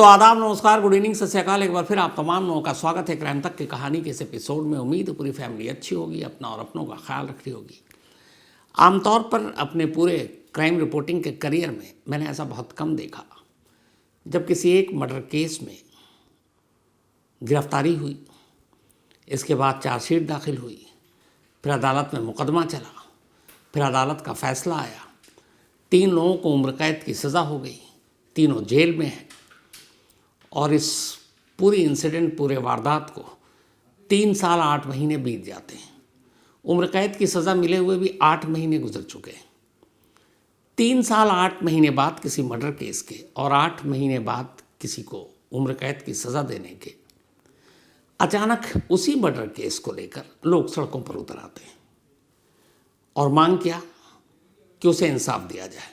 तो आदाब, नमस्कार, गुड इवनिंग, सत श्री अकाल। एक बार फिर आप तमाम लोगों का स्वागत है क्राइम तक की कहानी के इस एपिसोड में। उम्मीद है पूरी फैमिली अच्छी होगी, अपना और अपनों का ख्याल रख रही होगी। आमतौर पर अपने पूरे क्राइम रिपोर्टिंग के करियर में मैंने ऐसा बहुत कम देखा जब किसी एक मर्डर केस में गिरफ्तारी हुई, इसके बाद चार्जशीट दाखिल हुई, फिर अदालत में मुकदमा चला, फिर अदालत का फैसला आया, 3 लोगों को उम्र कैद की सज़ा हो गई, तीनों जेल में हैं। और इस पूरी इंसिडेंट, पूरे वारदात को 3 साल 8 महीने बीत जाते हैं। उम्र कैद की सज़ा मिले हुए भी 8 महीने गुजर चुके हैं। 3 साल 8 महीने बाद किसी मर्डर केस के और 8 महीने बाद किसी को उम्र कैद की सज़ा देने के, अचानक उसी मर्डर केस को लेकर लोग सड़कों पर उतर आते हैं और मांग किया कि उसे इंसाफ दिया जाए।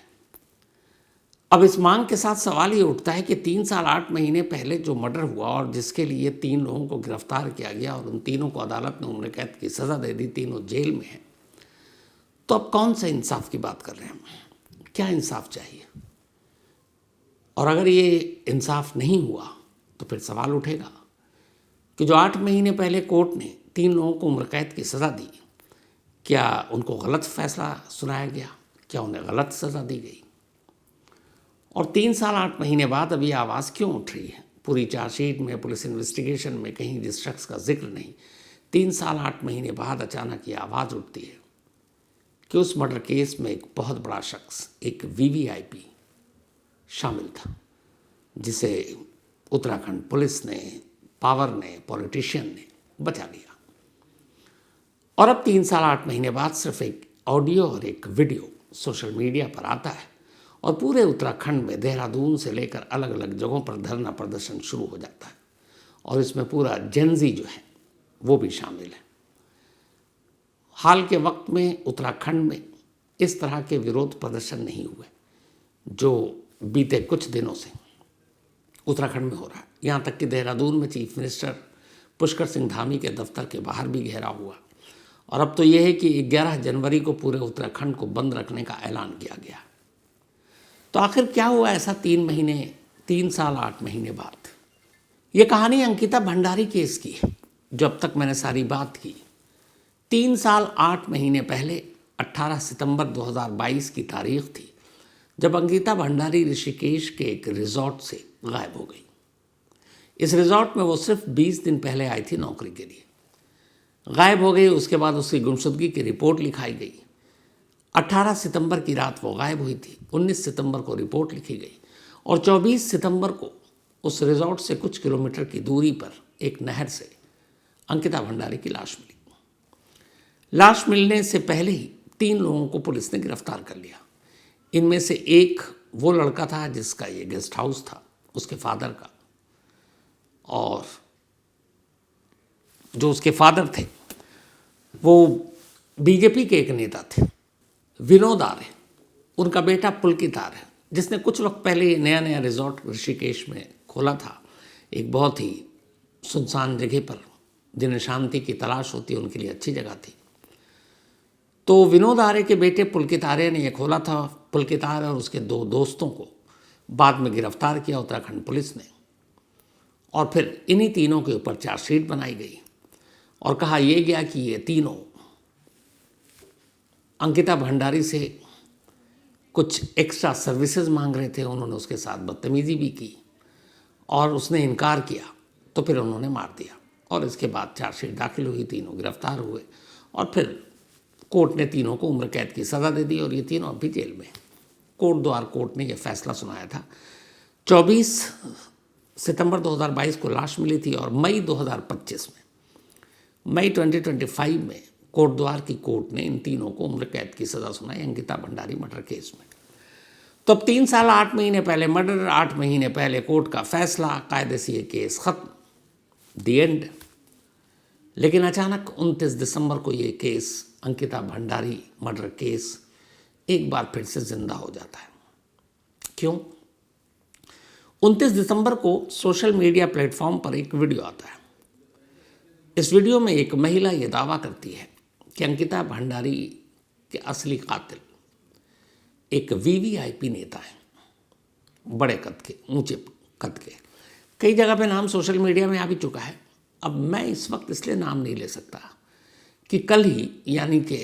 अब इस मांग के साथ सवाल ये उठता है कि 3 साल 8 महीने पहले जो मर्डर हुआ और जिसके लिए 3 लोगों को गिरफ्तार किया गया और उन तीनों को अदालत ने उम्र कैद की सज़ा दे दी, तीनों जेल में हैं, तो अब कौन सा इंसाफ की बात कर रहे हैं हम? क्या इंसाफ चाहिए? और अगर ये इंसाफ नहीं हुआ तो फिर सवाल उठेगा कि जो 8 महीने पहले कोर्ट ने 3 लोगों को उम्र कैद की सज़ा दी, क्या उनको गलत फैसला सुनाया गया? क्या उन्हें गलत सज़ा दी गई? और 3 साल 8 महीने बाद अभी आवाज़ क्यों उठ रही है? पूरी चार्जशीट में, पुलिस इन्वेस्टिगेशन में कहीं जिस शख्स का जिक्र नहीं, 3 साल 8 महीने बाद अचानक ये आवाज़ उठती है कि उस मर्डर केस में एक बहुत बड़ा शख्स, एक वीवीआईपी शामिल था, जिसे उत्तराखंड पुलिस ने, पावर ने, पॉलिटिशियन ने बचा लिया। और अब 3 साल 8 महीने बाद सिर्फ एक ऑडियो और एक वीडियो सोशल मीडिया पर आता है और पूरे उत्तराखंड में, देहरादून से लेकर अलग अलग जगहों पर धरना प्रदर्शन शुरू हो जाता है। और इसमें पूरा जेनजी जो है वो भी शामिल है। हाल के वक्त में उत्तराखंड में इस तरह के विरोध प्रदर्शन नहीं हुए जो बीते कुछ दिनों से उत्तराखंड में हो रहा है। यहाँ तक कि देहरादून में चीफ मिनिस्टर पुष्कर सिंह धामी के दफ्तर के बाहर भी घेराव हुआ। और अब तो यह है कि 11 जनवरी को पूरे उत्तराखंड को बंद रखने का ऐलान किया गया। तो आखिर क्या हुआ ऐसा 3 साल 8 महीने बाद? ये कहानी अंकिता भंडारी केस की है, जो अब तक मैंने सारी बात की। 3 साल 8 महीने पहले 18 सितंबर 2022 की तारीख थी जब अंकिता भंडारी ऋषिकेश के एक रिजॉर्ट से गायब हो गई। इस रिजॉर्ट में वो सिर्फ 20 दिन पहले आई थी नौकरी के लिए, गायब हो गई। उसके बाद उसकी गुमशुदगी की रिपोर्ट लिखाई गई। 18 सितंबर की रात वो गायब हुई थी। 19 सितंबर को रिपोर्ट लिखी गई और 24 सितंबर को उस रिजॉर्ट से कुछ किलोमीटर की दूरी पर एक नहर से अंकिता भंडारी की लाश मिली। लाश मिलने से पहले ही 3 लोगों को पुलिस ने गिरफ्तार कर लिया। इनमें से एक वो लड़का था जिसका ये गेस्ट हाउस था, उसके फादर का, और जो उसके फादर थे वो बीजेपी के एक नेता थे, विनोद आर्य। उनका बेटा पुलकित आर्य, जिसने कुछ वक्त पहले नया नया रिजॉर्ट ऋषिकेश में खोला था, एक बहुत ही सुनसान जगह पर, जिन्हें शांति की तलाश होती है उनके लिए अच्छी जगह थी। तो विनोद आर्य के बेटे पुलकित आर्य ने यह खोला था। पुलकित आर्य और उसके 2 दोस्तों को बाद में गिरफ्तार किया उत्तराखंड पुलिस ने और फिर इन्हीं तीनों के ऊपर चार्जशीट बनाई गई और कहा यह गया कि ये तीनों अंकिता भंडारी से कुछ एक्स्ट्रा सर्विसेज मांग रहे थे। उन्होंने उसके साथ बदतमीज़ी भी की और उसने इनकार किया, तो फिर उन्होंने मार दिया। और इसके बाद चार्जशीट दाखिल हुई, तीनों गिरफ्तार हुए और फिर कोर्ट ने तीनों को उम्र कैद की सज़ा दे दी और ये तीनों अभी जेल में। कोर्ट ने यह फैसला सुनाया था। 24 सितंबर 2022 को लाश मिली थी और मई 2025 में कोट द्वार की कोर्ट ने इन तीनों को उम्र कैद की सज़ा सुनाई अंकिता भंडारी मर्डर केस में। तो अब 3 साल 8 महीने पहले मर्डर, 8 महीने पहले कोर्ट का फैसला, कायदे से ये केस ख़त्म, दी एंड। लेकिन अचानक 29 दिसंबर को ये case, Ankita Bhandari murder case, एक बार फिर से जिंदा हो जाता है। क्यों? 29 दिसंबर को सोशल मीडिया प्लेटफॉर्म पर एक वीडियो आता है। इस वीडियो में एक महिला ये दावा करती है कि अंकिता भंडारी के असली कातिल एक वीवीआईपी नेता है, बड़े कद के, ऊंचे कद के, कई जगह पे नाम सोशल मीडिया में आ भी चुका है। अब मैं इस वक्त इसलिए नाम नहीं ले सकता कि कल ही यानी कि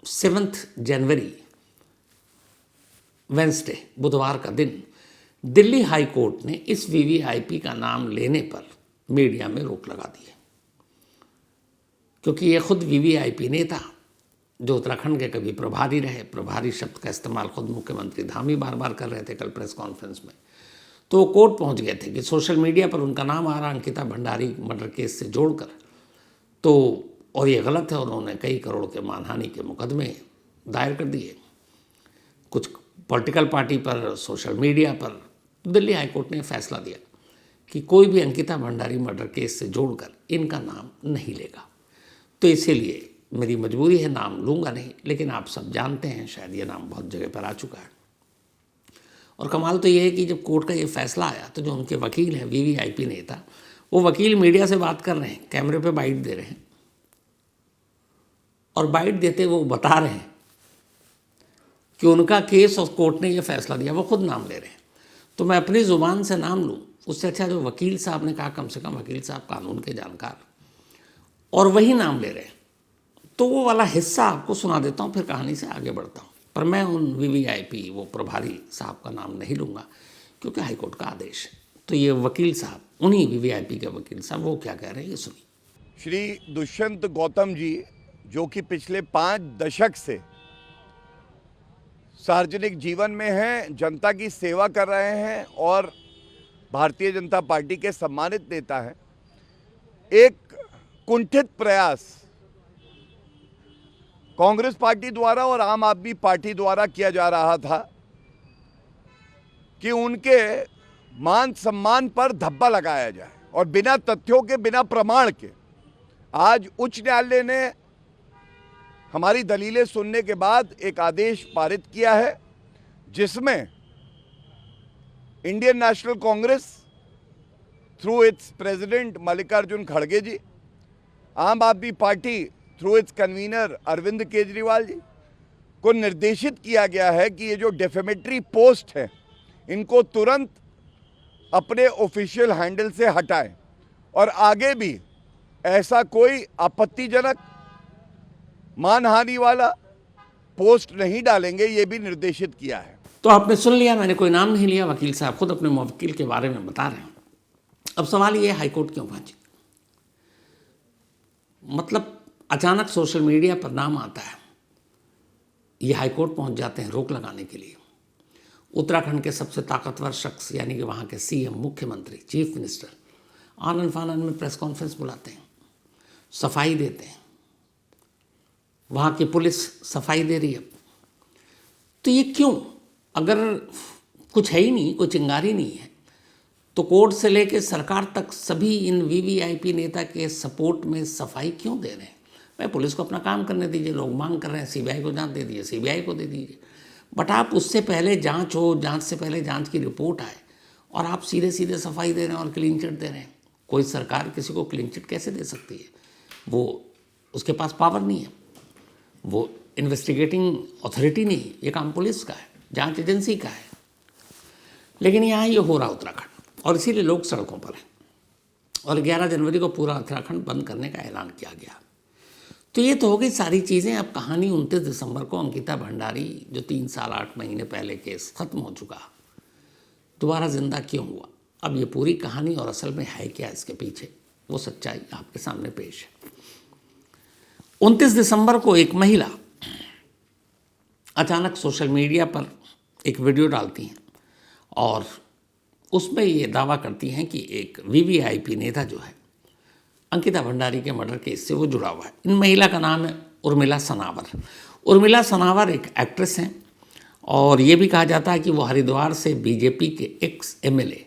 7 जनवरी वेंसडे बुधवार का दिन दिल्ली हाई कोर्ट ने इस वीवीआईपी का नाम लेने पर मीडिया में रोक लगा दी है, क्योंकि ये खुद वीवीआईपी नेता जो उत्तराखंड के कभी प्रभारी रहे, प्रभारी शब्द का इस्तेमाल खुद मुख्यमंत्री धामी बार बार कर रहे थे कल प्रेस कॉन्फ्रेंस में, तो वो कोर्ट पहुंच गए थे कि सोशल मीडिया पर उनका नाम आ रहा अंकिता भंडारी मर्डर केस से जोड़कर, तो और ये गलत है। उन्होंने कई करोड़ के मानहानि के मुकदमे दायर कर दिए कुछ पॉलिटिकल पार्टी पर, सोशल मीडिया पर। दिल्ली हाईकोर्ट ने फैसला दिया कि कोई भी अंकिता भंडारी मर्डर केस से जोड़कर इनका नाम नहीं लेगा। तो इसीलिए मेरी मजबूरी है, नाम लूँगा नहीं, लेकिन आप सब जानते हैं, शायद ये नाम बहुत जगह पर आ चुका है। और कमाल तो ये है कि जब कोर्ट का ये फैसला आया तो जो उनके वकील हैं वीवीआईपी नेता, वो वकील मीडिया से बात कर रहे हैं, कैमरे पे बाइट दे रहे हैं, और बाइट देते वो बता रहे हैं कि उनका केस और कोर्ट ने ये फैसला दिया, वो खुद नाम ले रहे हैं। तो मैं अपनी ज़ुबान से नाम लूँ, उससे अच्छा जो वकील साहब ने कहा, कम से कम वकील साहब कानून के जानकार, और वही नाम ले रहे हैं, तो वो वाला हिस्सा आपको सुना देता हूँ, फिर कहानी से आगे बढ़ता हूँ। पर मैं उन वीवीआईपी वो प्रभारी साहब का नाम नहीं लूँगा क्योंकि हाईकोर्ट का आदेश है। तो ये वकील साहब, उन्हीं वीवीआईपी के वकील साहब, वो क्या कह रहे हैं ये सुनिए। श्री दुष्यंत गौतम जी, जो कि पिछले 5 दशक से सार्वजनिक जीवन में हैं, जनता की सेवा कर रहे हैं और भारतीय जनता पार्टी के सम्मानित नेता हैं, एक कुंठित प्रयास कांग्रेस पार्टी द्वारा और आम आदमी पार्टी द्वारा किया जा रहा था कि उनके मान सम्मान पर धब्बा लगाया जाए, और बिना तथ्यों के, बिना प्रमाण के। आज उच्च न्यायालय ने हमारी दलीलें सुनने के बाद एक आदेश पारित किया है, जिसमें Indian National Congress through its president Mallikarjun खड़गे ji, Aam Aadmi Party through its convener Arvind Kejriwal ji को निर्देशित किया गया है कि ये जो डेफेमेटरी पोस्ट है, इनको तुरंत अपने ऑफिशियल हैंडल से हटाएं, और आगे भी ऐसा कोई आपत्तिजनक, मानहानि वाला पोस्ट नहीं डालेंगे, ये भी निर्देशित किया है। तो आपने सुन लिया, मैंने कोई नाम नहीं लिया, वकील साहब खुद अपने वकील के बारे में बता रहे हैं। अब सवाल ये, हाईकोर्ट क्यों पहुंची? मतलब अचानक सोशल मीडिया पर नाम आता है, ये हाईकोर्ट पहुंच जाते हैं रोक लगाने के लिए। उत्तराखंड के सबसे ताकतवर शख्स यानी कि वहाँ के सीएम, मुख्यमंत्री, चीफ मिनिस्टर आनन फानन में प्रेस कॉन्फ्रेंस बुलाते हैं, सफाई देते हैं, वहाँ की पुलिस सफाई दे रही है। तो ये क्यों? अगर कुछ है ही नहीं, कोई चिंगारी नहीं है, तो कोर्ट से लेकर सरकार तक सभी इन वीवीआईपी नेता के सपोर्ट में सफाई क्यों दे रहे हैं? भाई पुलिस को अपना काम करने दीजिए, लोग मांग कर रहे हैं, सीबीआई को जांच दे दीजिए, सीबीआई को दे दीजिए, बट आप उससे पहले जांच हो, जांच से पहले जांच की रिपोर्ट आए, और आप सीधे सीधे सफाई दे रहे हैं और क्लीन चिट दे रहे हैं। कोई सरकार किसी को क्लीन चिट कैसे दे सकती है? वो उसके पास पावर नहीं है, वो इन्वेस्टिगेटिंग अथॉरिटी नहीं, ये काम पुलिस का है, जांच एजेंसी का है। लेकिन यहाँ ये हो रहा उत्तराखंड, और इसीलिए लोग सड़कों पर हैं, और 11 जनवरी को पूरा उत्तराखंड बंद करने का ऐलान किया गया। तो ये तो हो गई सारी चीज़ें। अब कहानी 29 दिसंबर को अंकिता भंडारी, जो 3 साल 8 महीने पहले केस खत्म हो चुका, दोबारा जिंदा क्यों हुआ? अब ये पूरी कहानी और असल में है क्या इसके पीछे, वो सच्चाई आपके सामने पेश है। 29 दिसंबर को एक महिला अचानक सोशल मीडिया पर एक वीडियो डालती हैं, और उसमें ये दावा करती हैं कि एक वीवीआईपी नेता जो है अंकिता भंडारी के मर्डर केस से वो जुड़ा हुआ है। इन महिला का नाम है उर्मिला सनावर। उर्मिला सनावर एक एक्ट्रेस हैं, और ये भी कहा जाता है कि वो हरिद्वार से बीजेपी के एक्स एमएलए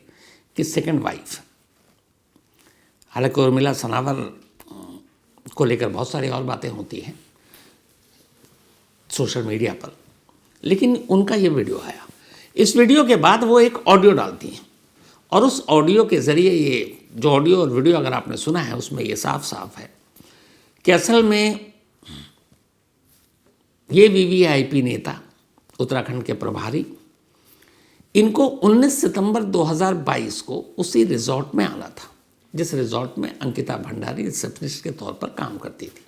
की सेकंड वाइफ। हालांकि उर्मिला सनावर को लेकर बहुत सारी और बातें होती हैं सोशल मीडिया पर, लेकिन उनका ये वीडियो आया। इस वीडियो के बाद वो एक ऑडियो डालती हैं, और उस ऑडियो के ज़रिए, ये जो ऑडियो और वीडियो अगर आपने सुना है, उसमें ये साफ साफ है कि असल में ये वीवीआईपी नेता, उत्तराखंड के प्रभारी, इनको 19 सितंबर 2022 को उसी रिजॉर्ट में आना था जिस रिजॉर्ट में अंकिता भंडारी रिसेप्शनिस्ट के तौर पर काम करती थी।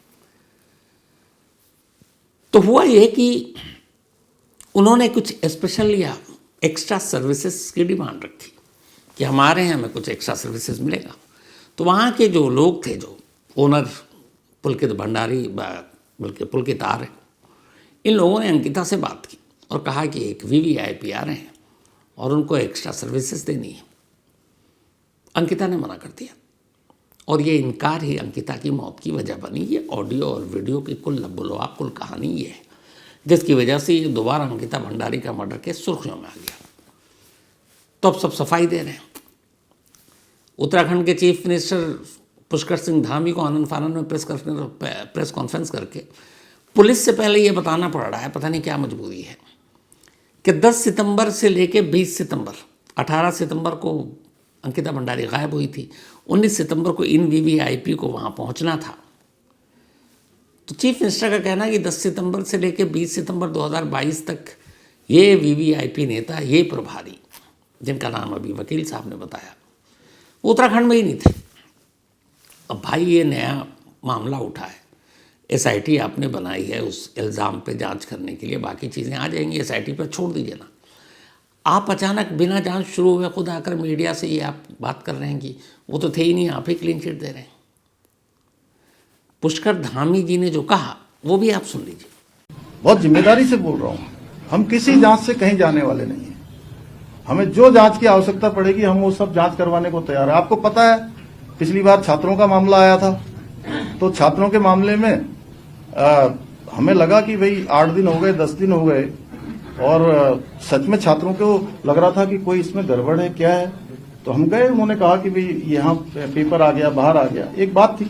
तो हुआ ये कि उन्होंने कुछ स्पेशल या एक्स्ट्रा सर्विसेज की डिमांड रखी कि हमारे यहाँ हमें कुछ एक्स्ट्रा सर्विसेज मिलेगा। तो वहाँ के जो लोग थे, जो ओनर पुलकित भंडारी बल्कि पुलकित आ रहे, इन लोगों ने अंकिता से बात की और कहा कि एक वीवीआईपी आ रहे हैं और उनको एक्स्ट्रा सर्विसेज देनी है। अंकिता ने मना कर दिया और ये इनकार ही अंकिता की मौत की वजह बनी। ये ऑडियो और वीडियो की कुल लबुलवा कुल कहानी ये है जिसकी वजह से ये दोबारा अंकिता भंडारी का मर्डर केस सुर्खियों में आ गया। तो अब सब सफाई दे रहे हैं। उत्तराखंड के चीफ मिनिस्टर पुष्कर सिंह धामी को आनंद फानंद में प्रेस कॉन्फ्रेंस करके पुलिस से पहले ये बताना पड़ रहा है, पता नहीं क्या मजबूरी है, कि 10 सितंबर से लेके 20 सितंबर, 18 सितंबर को अंकिता भंडारी गायब हुई थी, 19 सितंबर को इन वीवीआईपी को वहाँ पहुँचना था। तो चीफ मिनिस्टर का कहना है कि 10 सितंबर से लेके 20 सितंबर 2022 तक ये वीवीआईपी नेता, ये प्रभारी, जिनका नाम अभी वकील साहब ने बताया, उत्तराखंड में ही नहीं थे। अब भाई ये नया मामला उठा है, एसआईटी आपने बनाई है उस इल्ज़ाम पे जांच करने के लिए, बाकी चीज़ें आ जाएंगी, एसआईटी पर छोड़ दीजिए ना। आप अचानक बिना जांच शुरू हुए खुद आकर मीडिया से ये आप बात कर रहे हैं कि वो तो थे ही नहीं, आप ही क्लीन चिट दे रहे हैं। पुष्कर धामी जी ने जो कहा वो भी आप सुन लीजिए। बहुत जिम्मेदारी से बोल रहा हूं, हम किसी जांच से कहीं जाने वाले नहीं हैं। हमें जो जांच की आवश्यकता पड़ेगी हम वो सब जांच करवाने को तैयार है। आपको पता है पिछली बार छात्रों का मामला आया था, तो छात्रों के मामले में हमें लगा कि भाई 8 दिन हो गए, 10 दिन हो गए और सच में छात्रों को लग रहा था कि कोई इसमें गड़बड़ है, क्या है। तो हम गए, उन्होंने कहा कि भाई यहाँ पेपर आ गया, बाहर आ गया, एक बात थी,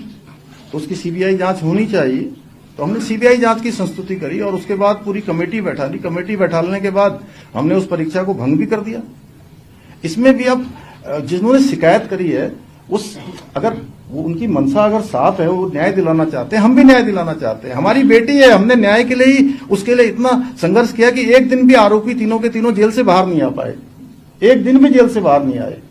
तो उसकी सीबीआई जांच होनी चाहिए। तो हमने सीबीआई जांच की संस्तुति करी और उसके बाद पूरी कमेटी बैठा ली। कमेटी बैठाने के बाद हमने उस परीक्षा को भंग भी कर दिया। इसमें भी अब जिन्होंने शिकायत करी है उस अगर वो उनकी मनसा अगर साफ है, वो न्याय दिलाना चाहते हैं, हम भी न्याय दिलाना चाहते हैं। हमारी बेटी है, हमने न्याय के लिए ही उसके लिए इतना संघर्ष किया कि एक दिन भी आरोपी तीनों के तीनों जेल से बाहर नहीं आ पाए, एक दिन भी जेल से बाहर नहीं आए।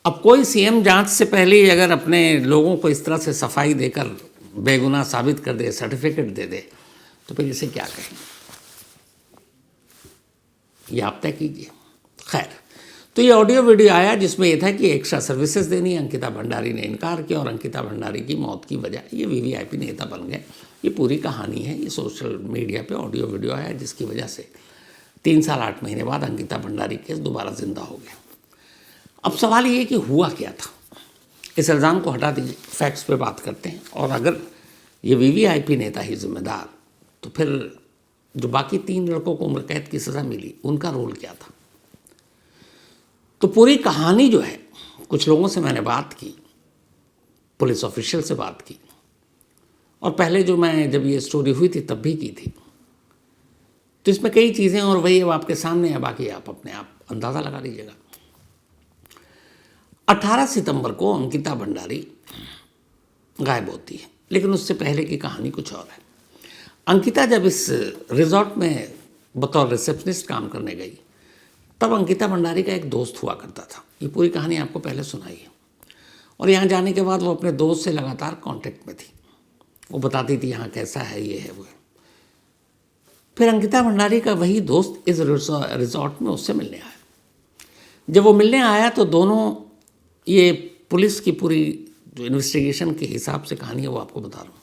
अब कोई सीएम जांच से पहले ही अगर अपने लोगों को इस तरह से सफाई देकर बेगुनाह साबित कर दे, सर्टिफिकेट दे दे, तो फिर इसे क्या कहें, ये आप तय कीजिए। खैर, तो ये ऑडियो वीडियो आया जिसमें यह था कि एक्स्ट्रा सर्विसेज देनी, अंकिता भंडारी ने इनकार किया और अंकिता भंडारी की मौत की वजह ये वीवीआईपी नेता बन गए। ये पूरी कहानी है, ये सोशल मीडिया पे ऑडियो वीडियो आया जिसकी वजह से 3 साल 8 महीने बाद अंकिता भंडारी केस दोबारा जिंदा हो गया। अब सवाल ये कि हुआ क्या था, इस इल्ज़ाम को हटा दीजिए, फैक्ट्स पे बात करते हैं। और अगर ये वीवीआईपी नेता ही जिम्मेदार, तो फिर जो बाकी 3 लड़कों को उम्र कैद की सज़ा मिली, उनका रोल क्या था। तो पूरी कहानी जो है, कुछ लोगों से मैंने बात की, पुलिस ऑफिशियल से बात की, और पहले जो मैं जब ये स्टोरी हुई थी तब भी की थी। तो इसमें कई चीज़ें और वही अब आपके सामने है, बाकी आप अपने आप अंदाज़ा लगा लीजिएगा। 18 सितंबर को अंकिता भंडारी गायब होती है, लेकिन उससे पहले की कहानी कुछ और है। अंकिता जब इस रिजॉर्ट में बतौर रिसेप्शनिस्ट काम करने गई, तब अंकिता भंडारी का एक दोस्त हुआ करता था। ये पूरी कहानी आपको पहले सुनाई है। और यहाँ जाने के बाद वो अपने दोस्त से लगातार कांटेक्ट में थी, वो बताती थी यहाँ कैसा है, ये है, वो है। फिर अंकिता भंडारी का वही दोस्त इस रिजॉर्ट में उससे मिलने आया। जब वो मिलने आया तो दोनों, ये पुलिस की पूरी जो इन्वेस्टिगेशन के हिसाब से कहानी है वो आपको बता रहा हूँ,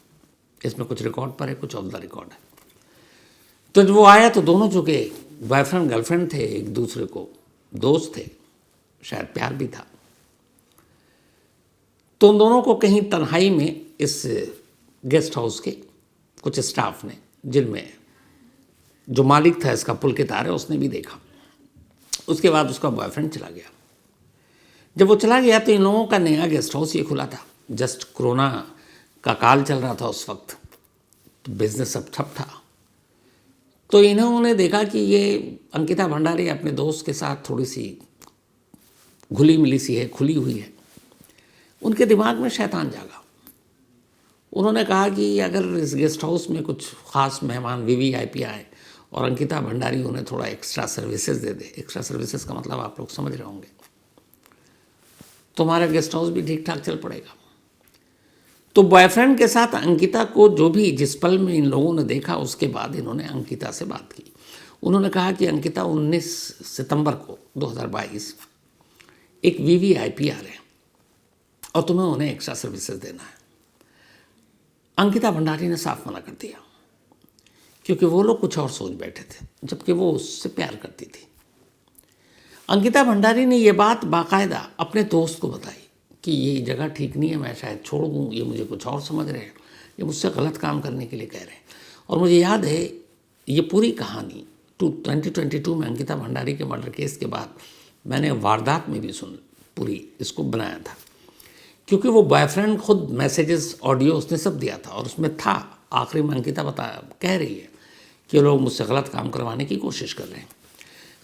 इसमें कुछ रिकॉर्ड पर है, कुछ ऑफ द रिकॉर्ड है। तो जब वो आया तो दोनों चूँकि बॉयफ्रेंड गर्लफ्रेंड थे, एक दूसरे को दोस्त थे, शायद प्यार भी था, तो उन दोनों को कहीं तन्हाई में इस गेस्ट हाउस के कुछ स्टाफ ने, जिनमें जो मालिक था इसका पुलकित आ रहा, उसने भी देखा। उसके बाद उसका बॉयफ्रेंड चला गया। जब वो चला गया तो इन लोगों का नया गेस्ट हाउस ये खुला था, जस्ट कोरोना का काल चल रहा था उस वक्त, तो बिजनेस अब ठप था। तो इन्होंने देखा कि ये अंकिता भंडारी अपने दोस्त के साथ थोड़ी सी घुली मिली सी है, खुली हुई है। उनके दिमाग में शैतान जागा। उन्होंने कहा कि अगर इस गेस्ट हाउस में कुछ ख़ास मेहमान वीवीआईपी आए और अंकिता भंडारी उन्हें थोड़ा एक्स्ट्रा सर्विसेज दे दे। एक्स्ट्रा सर्विसेज का मतलब आप लोग समझ रहे होंगे, तुम्हारा गेस्ट हाउस भी ठीक ठाक चल पड़ेगा। तो बॉयफ्रेंड के साथ अंकिता को जो भी जिस पल में इन लोगों ने देखा, उसके बाद इन्होंने अंकिता से बात की। उन्होंने कहा कि अंकिता 19 सितंबर को 2022 एक VVIP आ रहे हैं और तुम्हें उन्हें एक्स्ट्रा सर्विसेज देना है। अंकिता भंडारी ने साफ मना कर दिया, क्योंकि वो लोग कुछ और सोच बैठे थे, जबकि वो उससे प्यार करती थी। अंकिता भंडारी ने ये बात बाकायदा अपने दोस्त को बताई कि ये जगह ठीक नहीं है, मैं शायद छोड़ दूँ, ये मुझे कुछ और समझ रहे हैं, ये मुझसे गलत काम करने के लिए कह रहे हैं। और मुझे याद है ये पूरी कहानी 2022 में अंकिता भंडारी के मर्डर केस के बाद मैंने वारदात में भी पूरी इसको बनाया था, क्योंकि वो बॉयफ्रेंड खुद मैसेजेस ऑडियो उसने सब दिया था, और उसमें था आखिरी में अंकिता कह रही है कि लोग मुझसे गलत काम करवाने की कोशिश कर रहे हैं।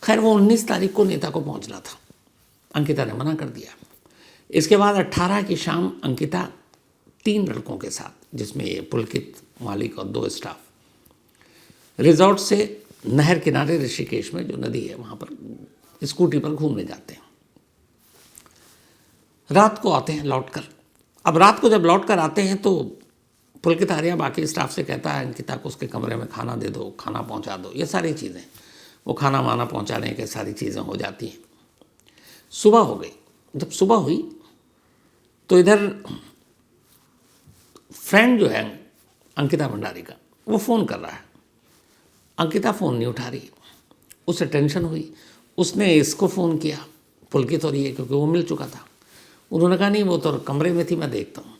खैर वो 19 तारीख को नेता को पहुंचना था, अंकिता ने मना कर दिया। इसके बाद 18 की शाम अंकिता 3 लड़कों के साथ, जिसमें ये पुलकित, मालिक और 2 स्टाफ, रिजॉर्ट से नहर किनारे ऋषिकेश में जो नदी है वहाँ पर स्कूटी पर घूमने जाते हैं। रात को आते हैं लौटकर। अब रात को जब लौट कर आते हैं तो पुलकित आर्या बाकी स्टाफ से कहता है अंकिता को उसके कमरे में खाना दे दो, खाना पहुंचा दो, ये सारी चीज़ें, वो खाना वाना पहुंचाने के सारी चीज़ें हो जाती हैं। सुबह हो गई। जब सुबह हुई तो इधर फ्रेंड जो है अंकिता भंडारी का, वो फ़ोन कर रहा है। अंकिता फ़ोन नहीं उठा रही, उसे टेंशन हुई। उसने इसको फ़ोन किया, पुलकित और ये, क्योंकि वो मिल चुका था। उन्होंने कहा नहीं वो तो कमरे में थी, मैं देखता हूँ।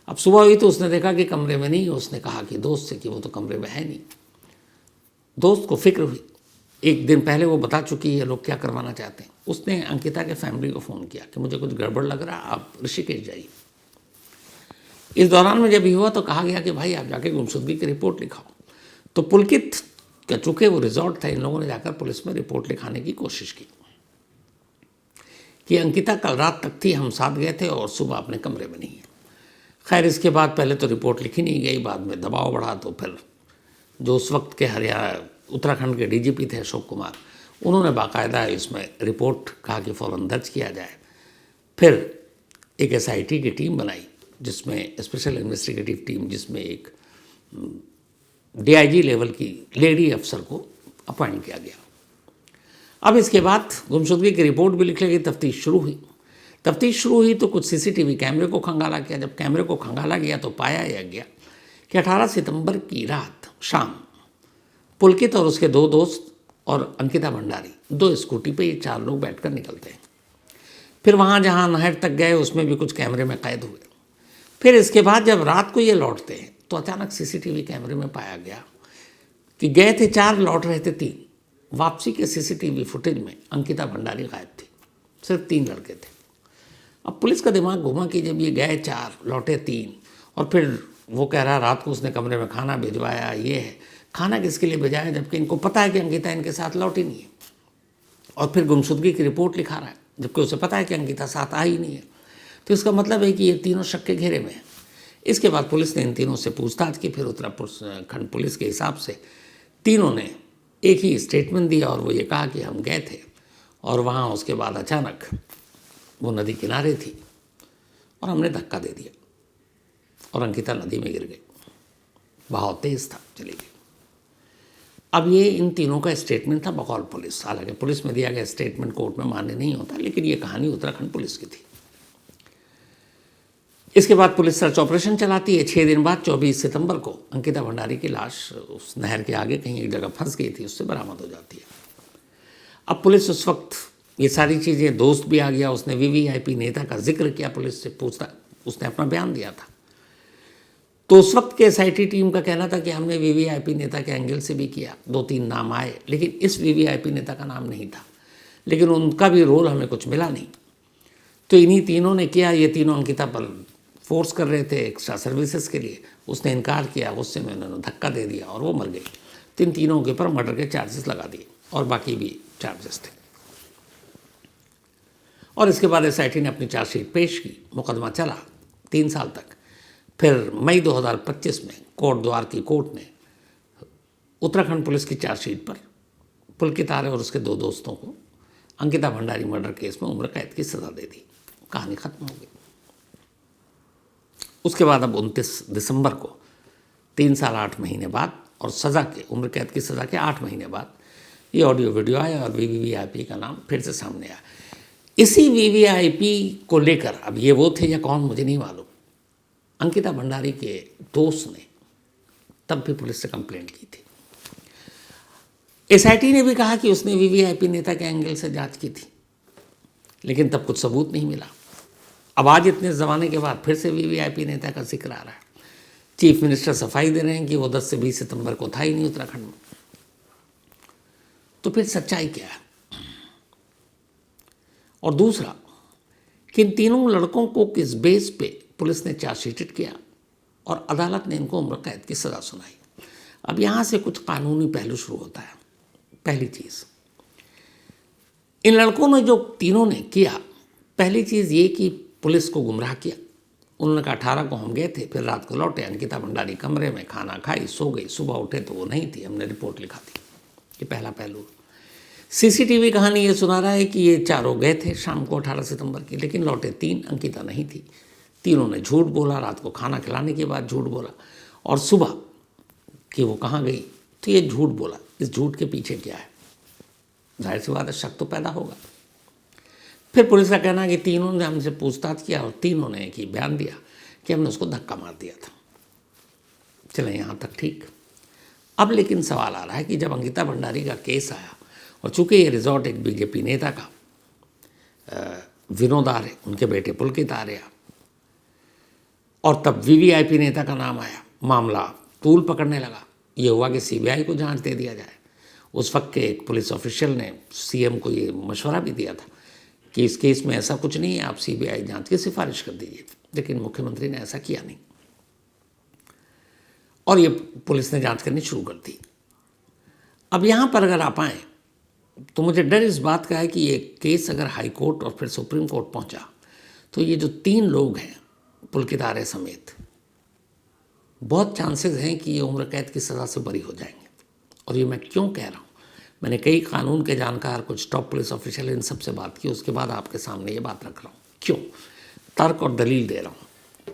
अब सुबह हुई तो उसने देखा कि कमरे में नहीं है। उसने कहा कि दोस्त से कि वो तो कमरे में है नहीं। दोस्त को फिक्र हुई, एक दिन पहले वो बता चुकी है लोग क्या करवाना चाहते हैं। उसने अंकिता के फैमिली को फ़ोन किया कि मुझे कुछ गड़बड़ लग रहा, आप ऋषिकेश जाइए। इस दौरान में जब ये हुआ तो कहा गया कि भाई आप जाके गुमशुदगी की रिपोर्ट लिखाओ। तो पुलकित का चूँकि वो रिजॉर्ट था, इन लोगों ने जाकर पुलिस में रिपोर्ट लिखाने की कोशिश की कि अंकिता कल रात तक थी, हम साथ गए थे और सुबह अपने कमरे में नहीं है। खैर इसके बाद पहले तो रिपोर्ट लिखी नहीं गई, बाद में दबाव बढ़ा तो फिर जो उस वक्त के उत्तराखंड के DGP थे अशोक कुमार, उन्होंने बाकायदा इसमें रिपोर्ट कहा कि फ़ौरन दर्ज किया जाए। फिर एक SIT की टीम बनाई, जिसमें स्पेशल इन्वेस्टिगेटिव टीम, जिसमें एक DIG लेवल की लेडी अफसर को अपॉइंट किया गया। अब इसके बाद गुमशुदगी की रिपोर्ट भी लिख ली गई, तफ्तीश शुरू हुई। तफ्तीश शुरू हुई तो कुछ CCTV कैमरे को खंगाला किया। जब कैमरे को खंगाला गया तो पाया यह गया कि 18 सितंबर की रात शाम पुलकित और उसके 2 दोस्त और अंकिता भंडारी 2 स्कूटी पे ये 4 लोग बैठकर निकलते हैं। फिर वहाँ जहाँ नहर तक गए उसमें भी कुछ कैमरे में कैद हुए। फिर इसके बाद जब रात को ये लौटते हैं तो अचानक CCTV कैमरे में पाया गया कि गए थे 4, लौट रहे थे 3। वापसी के CCTV फुटेज में अंकिता भंडारी गायब थी, सिर्फ 3 लड़के थे। अब पुलिस का दिमाग घुमा कि जब ये गए 4, लौटे 3, और फिर वो कह रहा रात को उसने कमरे में खाना भिजवाया, ये है, खाना किसके लिए भिजवाया, जबकि इनको पता है कि अंकिता इनके साथ लौटी नहीं है। और फिर गुमशुदगी की रिपोर्ट लिखा रहा है, जबकि उसे पता है कि अंकिता साथ आ ही नहीं है। तो इसका मतलब है कि ये तीनों शक के घेरे में हैं। इसके बाद पुलिस ने इन तीनों से पूछताछ की। फिर उत्तराखंड पुलिस के हिसाब से तीनों ने एक ही स्टेटमेंट दिया, और वो ये कहा कि हम गए थे और वहाँ उसके बाद अचानक वो नदी किनारे थी और हमने धक्का दे दिया और अंकिता नदी में गिर गई। बहाव तेज था, चली गई। अब ये इन तीनों का स्टेटमेंट था बकौल पुलिस। हालांकि पुलिस में दिया गया स्टेटमेंट कोर्ट में मान्य नहीं होता, लेकिन ये कहानी उत्तराखंड पुलिस की थी। इसके बाद पुलिस सर्च ऑपरेशन चलाती है। 6 दिन बाद 24 सितंबर को अंकिता भंडारी की लाश उस नहर के आगे कहीं एक जगह फंस गई थी, उससे बरामद हो जाती है। अब पुलिस उस वक्त ये सारी चीज़ें, दोस्त भी आ गया, उसने VVIP नेता का जिक्र किया, पुलिस से पूछता, उसने अपना बयान दिया था। तो उस वक्त के SIT टीम का कहना था कि हमने VVIP नेता के एंगल से भी किया, 2-3 नाम आए, लेकिन इस VVIP नेता का नाम नहीं था, लेकिन उनका भी रोल हमें कुछ मिला नहीं। तो इन्हीं तीनों ने किया। ये तीनों अंकिता पर फोर्स कर रहे थे एक्स्ट्रा सर्विसेज के लिए, उसने इनकार किया, गुस्से में उन्होंने धक्का दे दिया और वो मर गई। तो इन तीनों के ऊपर मर्डर के चार्जेस लगा दिए और बाकी भी चार्जेस थे। और इसके बाद SIT ने अपनी चार्जशीट पेश की, मुकदमा चला 3 साल तक। फिर मई 2025 में कोटद्वार की कोर्ट ने उत्तराखंड पुलिस की चार्जशीट पर पुलकित आर्य और उसके 2 दोस्तों को अंकिता भंडारी मर्डर केस में उम्र कैद की सज़ा दे दी। कहानी खत्म हो गई। उसके बाद अब 29 दिसंबर को 3 साल 8 महीने बाद और सज़ा के उम्र कैद की सज़ा के 8 महीने बाद ये ऑडियो वीडियो आया और वीवीआईपी का नाम फिर से सामने आया। इसी वीवीआईपी को लेकर, अब ये वो थे या कौन मुझे नहीं मालूम, अंकिता भंडारी के दोस्त ने तब भी पुलिस से कंप्लेंट की थी। एसआईटी ने भी कहा कि उसने वीवीआईपी नेता के एंगल से जांच की थी, लेकिन तब कुछ सबूत नहीं मिला। अब आज इतने ज़माने के बाद फिर से वीवीआईपी नेता का जिक्र आ रहा है। चीफ मिनिस्टर सफाई दे रहे हैं कि वो 10 से 20 सितंबर को था ही नहीं उत्तराखंड में। तो फिर सच्चाई क्या है? और दूसरा कि इन तीनों लड़कों को किस बेस पे पुलिस ने चार्जशीटेड किया और अदालत ने इनको उम्र कैद की सज़ा सुनाई। अब यहाँ से कुछ कानूनी पहलू शुरू होता है। पहली चीज़, इन लड़कों ने जो तीनों ने किया, पहली चीज़ ये कि पुलिस को गुमराह किया। उन्होंने कहा 18 को हम गए थे, फिर रात को लौटे, अंकिता भंडारी कमरे में खाना खाई, सो गई, सुबह उठे तो वो नहीं थी, हमने रिपोर्ट लिखा थी। ये पहला पहलू। सीसीटीवी कहानी ये सुना रहा है कि ये चारों गए थे शाम को 18 सितंबर की, लेकिन लौटे 3, अंकिता नहीं थी। तीनों ने झूठ बोला, रात को खाना खिलाने के बाद झूठ बोला, और सुबह कि वो कहाँ गई तो ये झूठ बोला। इस झूठ के पीछे क्या है? जाहिर सी बात है, शक तो पैदा होगा। फिर पुलिस का कहना है कि तीनों ने हमसे पूछताछ किया और तीनों ने एक ही बयान दिया कि हमने उसको धक्का मार दिया था। चले यहाँ तक ठीक। अब लेकिन सवाल आ रहा है कि जब अंकिता भंडारी का केस आया, और चूंकि ये रिजॉर्ट एक बीजेपी नेता का विनोद आर्य, उनके बेटे पुलकित आर्य, और तब वीवीआईपी नेता का नाम आया, मामला तूल पकड़ने लगा। ये हुआ कि सीबीआई को जांच दे दिया जाए। उस वक्त के एक पुलिस ऑफिशियल ने सीएम को ये मशवरा भी दिया था कि इस केस में ऐसा कुछ नहीं है, आप सीबीआई जांच की सिफारिश कर दीजिए, लेकिन मुख्यमंत्री ने ऐसा किया नहीं और ये पुलिस ने जांच करनी शुरू कर दी। अब यहाँ पर अगर आप आएँ तो मुझे डर इस बात का है कि ये केस अगर हाई कोर्ट और फिर सुप्रीम कोर्ट पहुँचा तो ये जो 3 लोग हैं पुलकित आर्य समेत, बहुत चांसेस हैं कि ये उम्र कैद की सज़ा से बरी हो जाएंगे। और ये मैं क्यों कह रहा हूँ, मैंने कई कानून के जानकार, कुछ टॉप पुलिस ऑफिशियल, इन सब से बात की, उसके बाद आपके सामने ये बात रख रहा हूँ। क्यों? तर्क और दलील दे रहा हूँ।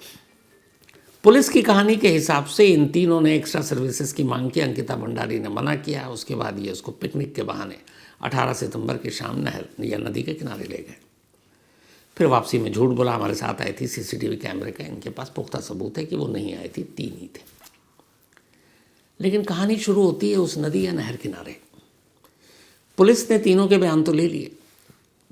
पुलिस की कहानी के हिसाब से इन तीनों ने एक्स्ट्रा सर्विसेज की मांग की, अंकिता भंडारी ने मना किया। उसके बाद ये उसको पिकनिक के बहाने 18 सितंबर की शाम नहर या नदी के किनारे ले गए। फिर वापसी में झूठ बोला, हमारे साथ आई थी, सीसीटीवी कैमरे का इनके पास पुख्ता सबूत है कि वो नहीं आई थी, 3 ही थे। लेकिन कहानी शुरू होती है उस नदी या नहर किनारे। पुलिस ने तीनों के बयान तो ले लिए,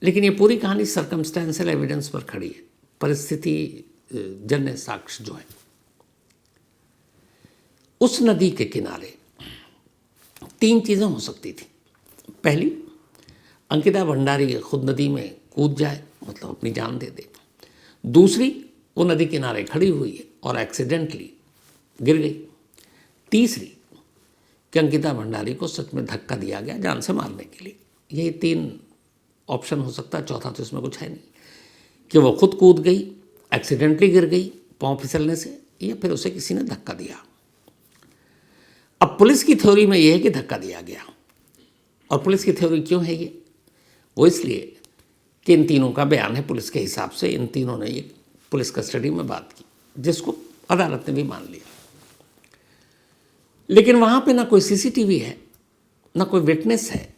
लेकिन ये पूरी कहानी सर्कमस्टेंशियल एविडेंस पर खड़ी है, परिस्थिति जन्य साक्ष्य जो है। उस नदी के किनारे 3 चीज़ें हो सकती थी। पहली, अंकिता भंडारी खुद नदी में कूद जाए, मतलब अपनी जान दे दे। दूसरी, वो नदी किनारे खड़ी हुई है और एक्सीडेंटली गिर गई। तीसरी, कि अंकिता भंडारी को सच में धक्का दिया गया जान से मारने के लिए। ये 3 ऑप्शन हो सकता है, चौथा तो इसमें कुछ है नहीं, कि वो खुद कूद गई, एक्सीडेंटली गिर गई पाँव फिसलने से, या फिर उसे किसी ने धक्का दिया। अब पुलिस की थ्योरी में ये है कि धक्का दिया गया। और पुलिस की थ्योरी क्यों है ये? वो इसलिए कि इन तीनों का बयान है पुलिस के हिसाब से। इन तीनों ने ये पुलिस कस्टडी में बात की, जिसको अदालत ने भी मान लिया। लेकिन वहाँ पे ना कोई सीसीटीवी है, ना कोई विटनेस है,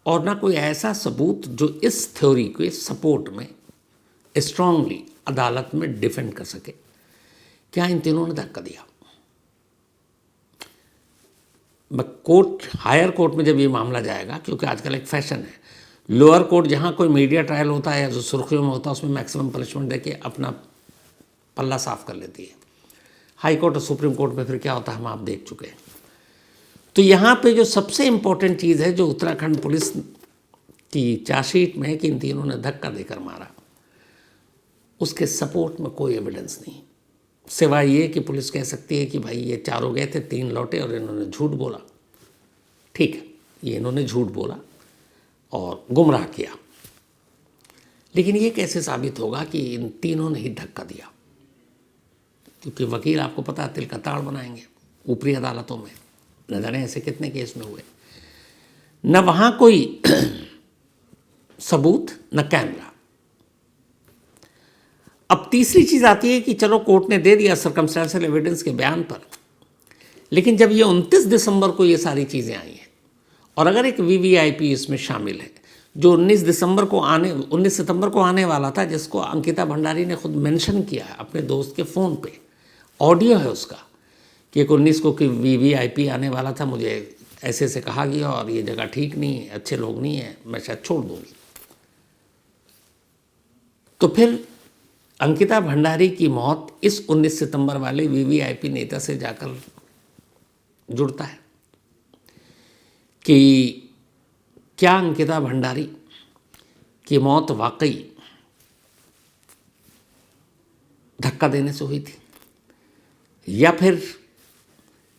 और ना कोई ऐसा सबूत जो इस थ्योरी के सपोर्ट में स्ट्रांगली अदालत में डिफेंड कर सके क्या इन तीनों ने धक्का दिया। कोर्ट, हायर कोर्ट में जब ये मामला जाएगा, क्योंकि आजकल एक फैशन है, लोअर कोर्ट जहाँ कोई मीडिया ट्रायल होता है या जो सुर्खियों में होता है उसमें मैक्सिमम पनिशमेंट देके अपना पल्ला साफ कर लेती है। हाई कोर्ट और सुप्रीम कोर्ट में फिर क्या होता है हम आप देख चुके हैं। तो यहाँ पे जो सबसे इम्पोर्टेंट चीज़ है जो उत्तराखंड पुलिस की चार्जशीट में है कि इन तीनों ने धक्का देकर मारा, उसके सपोर्ट में कोई एविडेंस नहीं, सिवाय ये कि पुलिस कह सकती है कि भाई ये चारों गए थे, 3 लौटे और इन्होंने झूठ बोला। ठीक है, ये इन्होंने झूठ बोला और गुमराह किया, लेकिन ये कैसे साबित होगा कि इन तीनों ने ही धक्का दिया? क्योंकि वकील आपको पता है तिल का ताड़ बनाएंगे ऊपरी अदालतों में। न जाने ऐसे कितने केस में हुए, न वहाँ कोई सबूत न कैमरा। अब तीसरी चीज़ आती है कि चलो कोर्ट ने दे दिया सर्कमस्टेंशियल एविडेंस के बयान पर, लेकिन जब ये 29 दिसंबर को ये सारी चीज़ें आई हैं और अगर एक वीवीआईपी इसमें शामिल है जो 19 सितंबर को आने वाला था, जिसको अंकिता भंडारी ने खुद मेंशन किया है अपने दोस्त के फ़ोन पे, ऑडियो है उसका कि एक 19 को कि वीवीआईपी आने वाला था, मुझे ऐसे से कहा गया और ये जगह ठीक नहीं है, अच्छे लोग नहीं है, मैं शायद छोड़ दूँगी। तो फिर अंकिता भंडारी की मौत इस 19 सितंबर वाले वीवीआईपी नेता से जाकर जुड़ता है कि क्या अंकिता भंडारी की मौत वाकई धक्का देने से हुई थी, या फिर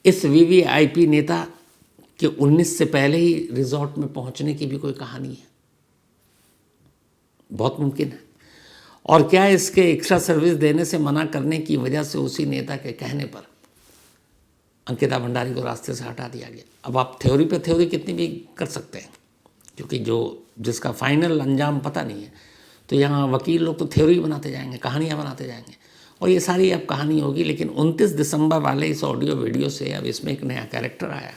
इस वीवीआईपी नेता के 19 से पहले ही रिजॉर्ट में पहुंचने की भी कोई कहानी है? बहुत मुमकिन है। और क्या इसके एक्स्ट्रा सर्विस देने से मना करने की वजह से उसी नेता के कहने पर अंकिता भंडारी को रास्ते से हटा दिया गया? अब आप थ्योरी पे थ्योरी कितनी भी कर सकते हैं, क्योंकि जिसका फाइनल अंजाम पता नहीं है, तो यहाँ वकील लोग तो थ्योरी बनाते जाएंगे, कहानियाँ बनाते जाएंगे, और ये सारी अब कहानी होगी। लेकिन 29 दिसंबर वाले इस ऑडियो वीडियो से अब इसमें एक नया कैरेक्टर आया।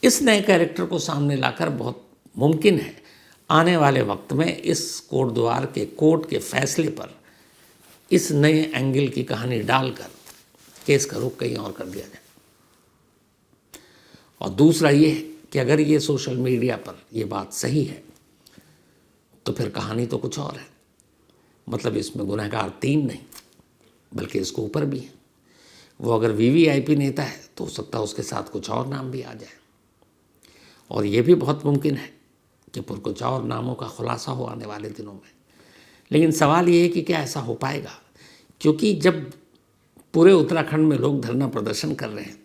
इस नए कैरेक्टर को सामने लाकर बहुत मुमकिन है आने वाले वक्त में इस कोर्ट के फैसले पर इस नए एंगल की कहानी डालकर केस का रुख कहीं और कर दिया जाए। और दूसरा ये है कि अगर ये सोशल मीडिया पर ये बात सही है तो फिर कहानी तो कुछ और है। मतलब इसमें गुनहगार 3 नहीं बल्कि इसको ऊपर भी है। वो अगर वीवीआईपी नेता है तो हो सकता है उसके साथ कुछ और नाम भी आ जाए, और ये भी बहुत मुमकिन है कि फिर कुछ और नामों का खुलासा हो आने वाले दिनों में। लेकिन सवाल ये है कि क्या ऐसा हो पाएगा, क्योंकि जब पूरे उत्तराखंड में लोग धरना प्रदर्शन कर रहे हैं,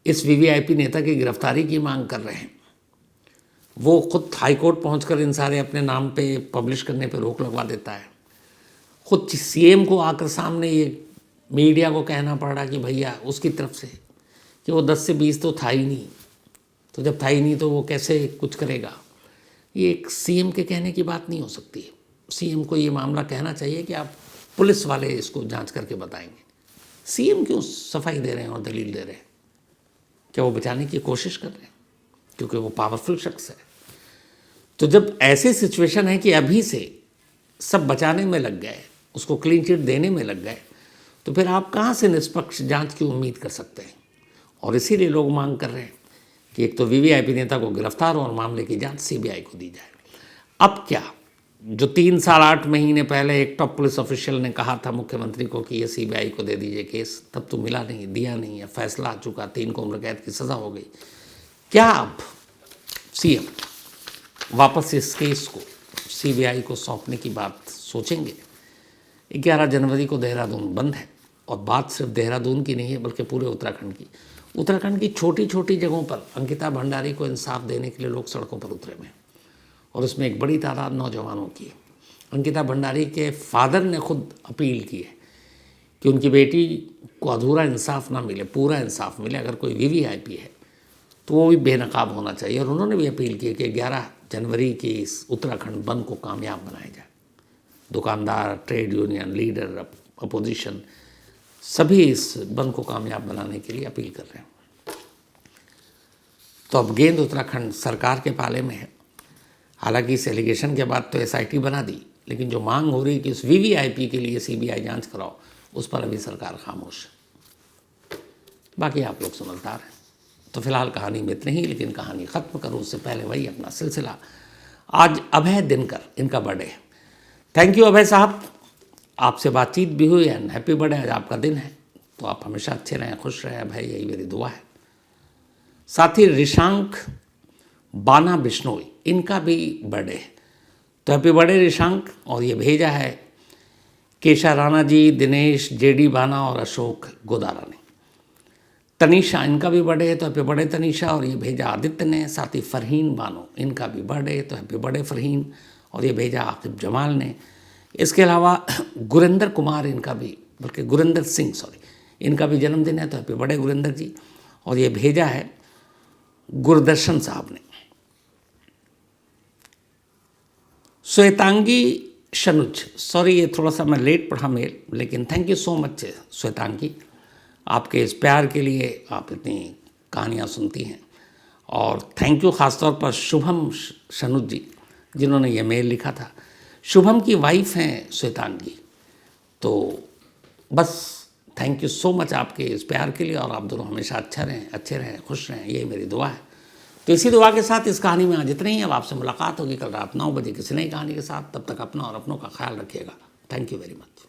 इस वीवीआईपी नेता की गिरफ्तारी की मांग कर रहे हैं, वो खुद हाईकोर्ट पहुंचकर इन सारे अपने नाम पे पब्लिश करने पे रोक लगवा देता है, खुद सीएम को आकर सामने ये मीडिया को कहना पड़ रहा कि भैया उसकी तरफ से कि वो 10 से 20 तो था ही नहीं, तो जब था ही नहीं तो वो कैसे कुछ करेगा। ये एक सीएम के कहने की बात नहीं हो सकती है। सीएम को ये मामला कहना चाहिए कि आप पुलिस वाले इसको जांच करके बताएंगे। सीएम क्यों सफाई दे रहे हैं और दलील दे रहे हैं? क्या वो बचाने की कोशिश कर रहे हैं? क्योंकि वो पावरफुल शख्स है। तो जब ऐसी सिचुएशन है कि अभी से सब बचाने में लग गए, उसको क्लीन चिट देने में लग गए, तो फिर आप कहाँ से निष्पक्ष जांच की उम्मीद कर सकते हैं? और इसीलिए लोग मांग कर रहे हैं कि एक तो वीवीआईपी नेता को गिरफ्तार और मामले की जांच सीबीआई को दी जाए। अब क्या, जो 3 साल 8 महीने पहले एक टॉप पुलिस ऑफिशियल ने कहा था मुख्यमंत्री को कि ये सीबीआई को दे दीजिए केस, तब तो मिला नहीं, दिया नहीं है, फैसला आ चुका, 3 को उम्र कैद की सज़ा हो गई। क्या अब सीएम वापस इस केस को सीबीआई को सौंपने की बात सोचेंगे? 11 जनवरी को देहरादून बंद है, और बात सिर्फ देहरादून की नहीं है बल्कि पूरे उत्तराखंड की छोटी छोटी जगहों पर अंकिता भंडारी को इंसाफ देने के लिए लोग सड़कों पर उतरे हुए हैं, और उसमें एक बड़ी तादाद नौजवानों की है। अंकिता भंडारी के फादर ने खुद अपील की है कि उनकी बेटी को अधूरा इंसाफ ना मिले, पूरा इंसाफ मिले। अगर कोई वीवीआईपी है तो वो भी बेनकाब होना चाहिए, और उन्होंने भी अपील की कि 11 जनवरी की इस उत्तराखंड बंद को कामयाब बनाया जाए। दुकानदार, ट्रेड यूनियन लीडर, अपोजिशन सभी इस बंद को कामयाब बनाने के लिए अपील कर रहे हैं। तो अब गेंद उत्तराखंड सरकार के पाले में है। हालांकि इस एलिगेशन के बाद तो एसआईटी बना दी, लेकिन जो मांग हो रही है कि उस वीवीआईपी के लिए सीबीआई जांच कराओ, उस पर अभी सरकार खामोश है। बाकी आप लोग समझदार हैं। तो फिलहाल कहानी में इतनी ही, लेकिन कहानी ख़त्म करूँ उससे पहले वही अपना सिलसिला। आज अभय दिनकर, इनका बर्थडे है। थैंक यू अभय साहब, आपसे बातचीत भी हुई एंड हैप्पी बर्थडे। आज आपका दिन है, तो आप हमेशा अच्छे रहें, खुश रहें अभय, यही मेरी दुआ है। साथ ही रिशांक बाना बिश्नोई, इनका भी बर्थडे है, तो हैप्पी बर्थडे रिशांक। और ये भेजा है केशा राणा जी, दिनेश जेडी बाना और अशोक गोदारा ने। तनीषा, इनका भी बर्थडे है, तो हैप्पी बर्थडे तनीषा। और ये भेजा आदित्य ने। साथ ही फरहीन बानो, इनका भी बर्थडे है, तो हैप्पी बर्थडे फरहीन। और ये भेजा आकिब जमाल ने। इसके अलावा गुरिंदर कुमार, इनका भी, बल्कि गुरिंदर सिंह सॉरी, इनका भी जन्मदिन है, तो हैप्पी बर्थडे गुरिंदर जी। और ये भेजा है गुरदर्शन साहब ने। श्वेतांगी शनुज, सॉरी ये थोड़ा सा मैं लेट पढ़ा मेल, लेकिन थैंक यू सो मच श्वेतांगी, आपके इस प्यार के लिए, आप इतनी कहानियाँ सुनती हैं। और थैंक यू ख़ासतौर पर शुभम शनुज जी जिन्होंने ये मेल लिखा था। शुभम की वाइफ हैं श्वेतांगी। तो बस थैंक यू सो मच आपके इस प्यार के लिए, और आप दोनों हमेशा अच्छे रहें, खुश रहें, ये मेरी दुआ है। तो इसी दुआ के साथ इस कहानी में आज इतना ही। अब आपसे मुलाकात होगी कल रात 9 बजे किसी नई कहानी के साथ। तब तक अपना और अपनों का ख्याल रखिएगा। Thank you very much.